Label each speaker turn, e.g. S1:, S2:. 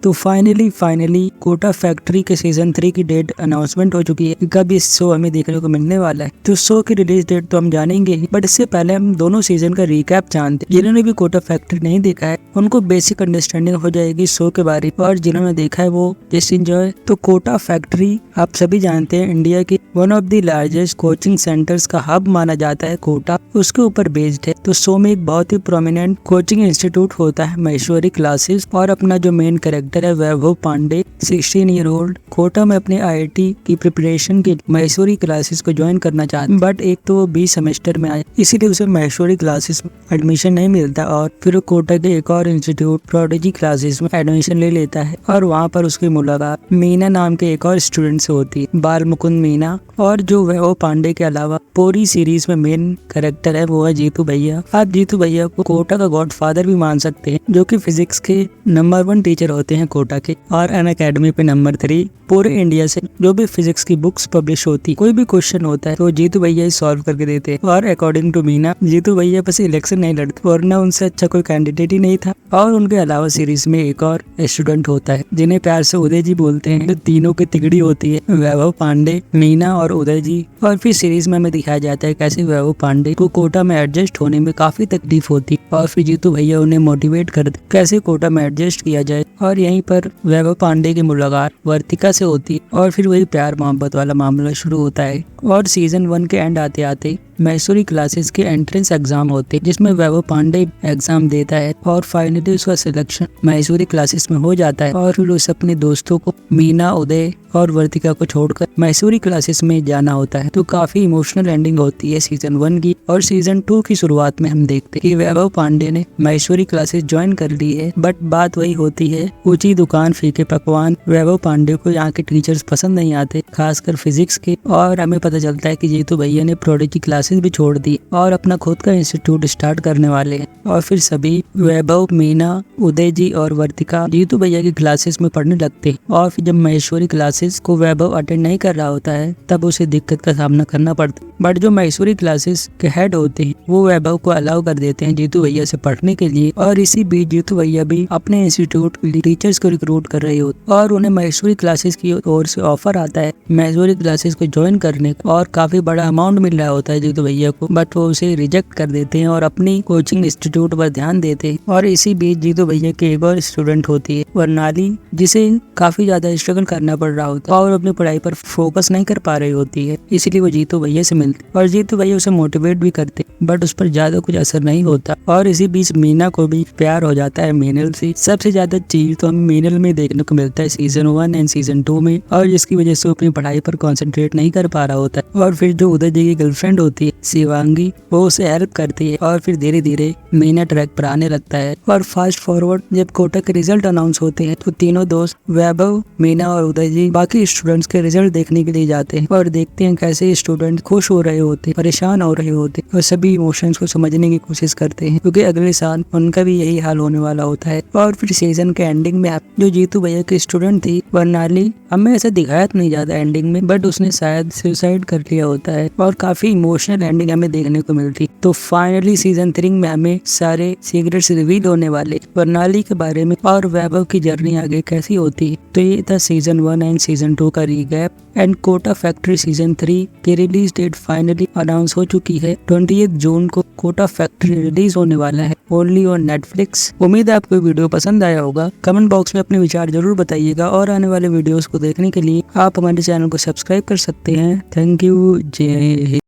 S1: तो finally Kota factory के season 3 की डेट अनाउंसमेंट हो चुकी है। कब इस शो हमें देखने को मिलने वाला है, तो शो की रिलीज डेट तो हम जानेंगे ही, बट इससे पहले हम दोनों सीजन का रिकैप जानते हैं। जिन्होंने भी कोटा फैक्ट्री नहीं देखा है उनको बेसिक अंडरस्टैंडिंग हो जाएगी शो के बारे में, और जिन्होंने देखा है वो जस्ट एंजॉय। तो कोटा फैक्ट्री आप सभी जानते हैं इंडिया की one of the largest coaching centres का हब माना जाता है कोटा, उसके ऊपर बेस्ड है। तो शो में एक बहुत ही प्रोमिनेंट कोचिंग इंस्टीट्यूट होता है महेश्वरी क्लासेस, और अपना जो मेन कैरेक्टर है वैभव पांडे 16 ईयर ओल्ड कोटा में अपने IIT की प्रिपरेशन के महेश्वरी क्लासेस को ज्वाइन करना चाहता है, बट एक तो वो 20 सेमेस्टर में आए, इसीलिए उसे महेश्वरी क्लासेस में एडमिशन नहीं मिलता, और फिर वो कोटा के एक और इंस्टीट्यूट प्रोडिजी क्लासेस में एडमिशन ले लेता है, और वहाँ पर उसकी मुलाकात मीना नाम के एक और स्टूडेंट से होती है, बाल मुकुंद मीना। और जो वैभव पांडे के अलावा पूरी सीरीज में मेन कैरेक्टर है वो है जीतू भैया। आप जीतू भैया को कोटा का गॉडफादर भी मान सकते हैं, जो कि फिजिक्स के नंबर 1 टीचर होते हैं कोटा के, और अनअकैडमी पे नंबर 3 पूरे इंडिया से। जो भी फिजिक्स की बुक्स पब्लिश होती, कोई भी क्वेश्चन होता है तो जीतू भैया ही सॉल्व करके देते हैं। और अकॉर्डिंग टू मीना, जीतू भैया बस इलेक्शन नहीं लड़ते, वरना उनसे अच्छा कोई कैंडिडेट ही नहीं था। और उनके अलावा सीरीज में एक और स्टूडेंट होता है जिन्हें प्यार से उदय जी बोलते हैं, जो तीनों की तिगड़ी होती है, वैभव पांडे, मीना और उदय जी। और फिर सीरीज में हमें दिखाया जाता है कैसे वैभव पांडे को कोटा में एडजस्ट होने में काफी तकलीफ होती, और फिर जीतू भैया उन्हें मोटिवेट करते कैसे कोटा में एडजस्ट किया जाए। और यहीं पर वैभव पांडे की मुलाकात वर्तिका से होती, और फिर वही प्यार मोहब्बत वाला मामला शुरू होता है। और सीजन 1 के एंड आते आते महेश्वरी क्लासेस के एंट्रेंस एग्जाम होते, जिसमें वैभव पांडे एग्जाम देता है, और फाइनली उसका सिलेक्शन महेश्वरी क्लासेस में हो जाता है। और फिर उसे अपने दोस्तों को मीना, उदय और वर्तिका को छोड़कर महेश्वरी क्लासेस में जाना होता है। तो काफी इमोशनल एंडिंग होती है सीजन 1 की। और सीजन 2 की शुरुआत में हम देखते हैं कि वैभव पांडे ने महेश्वरी क्लासेस ज्वाइन कर ली है, बट बात वही होती है, ऊंची दुकान फीके पकवान। वैभव पांडे को यहाँ के टीचर्स पसंद नहीं आते, खासकर फिजिक्स के। और हमें पता चलता है कि जीतू भैया ने प्रोडिजी क्लासेस भी छोड़ दी और अपना खुद का इंस्टीट्यूट स्टार्ट करने वाले हैं। और फिर सभी वैभव, मीना, उदय जी और वर्तिका जीतू भैया की क्लासेस में पढ़ने लगते हैं। और फिर जब महेश्वरी क्लासेस को वैभव अटेंड नहीं कर रहा होता है, तब उसे दिक्कत का सामना करना पड़ता है। बट जो महेश्वरी क्लासेस के हेड होते हैं वो वैभव को अलाउ कर देते हैं जीतू भैया से पढ़ने के लिए। और इसी बीच जीतू भैया भी अपने इंस्टीट्यूट के लिए टीचर्स को रिक्रूट कर रहे होते, और उन्हें महेश्वरी क्लासेस की ओर से ऑफर आता है महेश्वरी क्लासेस को ज्वाइन करने का, और काफी बड़ा अमाउंट मिल रहा होता है जीतू भैया को, बट वो उसे रिजेक्ट कर देते हैं और अपनी कोचिंग इंस्टीट्यूट पर ध्यान देते हैं। और इसी बीच जीतू भैया की एक और स्टूडेंट होती है वर्णाली, जिसे काफी ज्यादा स्ट्रगल करना पड़ रहा होता है और अपनी पढ़ाई पर फोकस नहीं कर पा रही होती है, इसलिए वो जीतू भैया से मिलती, और जीतू भैया उसे मोटिवेट भी करते, बट उस पर ज्यादा कुछ असर नहीं होता। और इसी बीच मीना को भी प्यार हो जाता है मीनल से। सबसे ज्यादा चीज तो हमें मीनल में देखने को मिलता है सीजन 1 एंड सीजन 2 में, और जिसकी वजह से वो अपनी पढ़ाई पर कॉन्सेंट्रेट नहीं कर पा रहा होता है। और फिर जो उदय जी की गर्लफ्रेंड होती है शिवांगी, वो उसे हेल्प करती है, और फिर धीरे धीरे मीना ट्रैक पर आने लगता है। और फास्ट फॉरवर्ड जब कोटा के रिजल्ट अनाउंस होते हैं तो तीनों दोस्त वैभव, मीना और उदय जी बाकी स्टूडेंट्स के रिजल्ट देखने के लिए जाते हैं, और देखते हैं कैसे स्टूडेंट खुश हो रहे होते, परेशान हो रहे होते, और सभी इमोशंस को समझने की कोशिश करते हैं, क्योंकि अगले साल उनका भी यही हाल होने वाला होता है। और फिर सीजन के एंडिंग में जो जीतू भैया की स्टूडेंट थी वर्णाली, हमें ऐसा दिखाया नहीं जाता एंडिंग में, बट उसने शायद सुसाइड कर लिया होता है, और काफी इमोशनल एंडिंग हमें देखने को मिलती। तो फाइनली सीजन 3 में हमें सारे सीक्रेट्स रिवील होने वाले वर्णाली के बारे में, और वैभव की जर्नी आगे कैसी होती है। तो ये था सीजन 1 एंड सीजन 2 का recap. And Kota Factory season 3 की रिलीज डेट फाइनली अनाउंस हो चुकी है। 28 जून को कोटा फैक्ट्री रिलीज होने वाला है ओनली ऑन नेटफ्लिक्स। उम्मीद है आपको वीडियो पसंद आया होगा। कमेंट बॉक्स में अपने विचार जरूर बताइएगा, और आने वाले वीडियोस को देखने के लिए आप हमारे चैनल को सब्सक्राइब कर सकते हैं। Thank you. जय हिंद।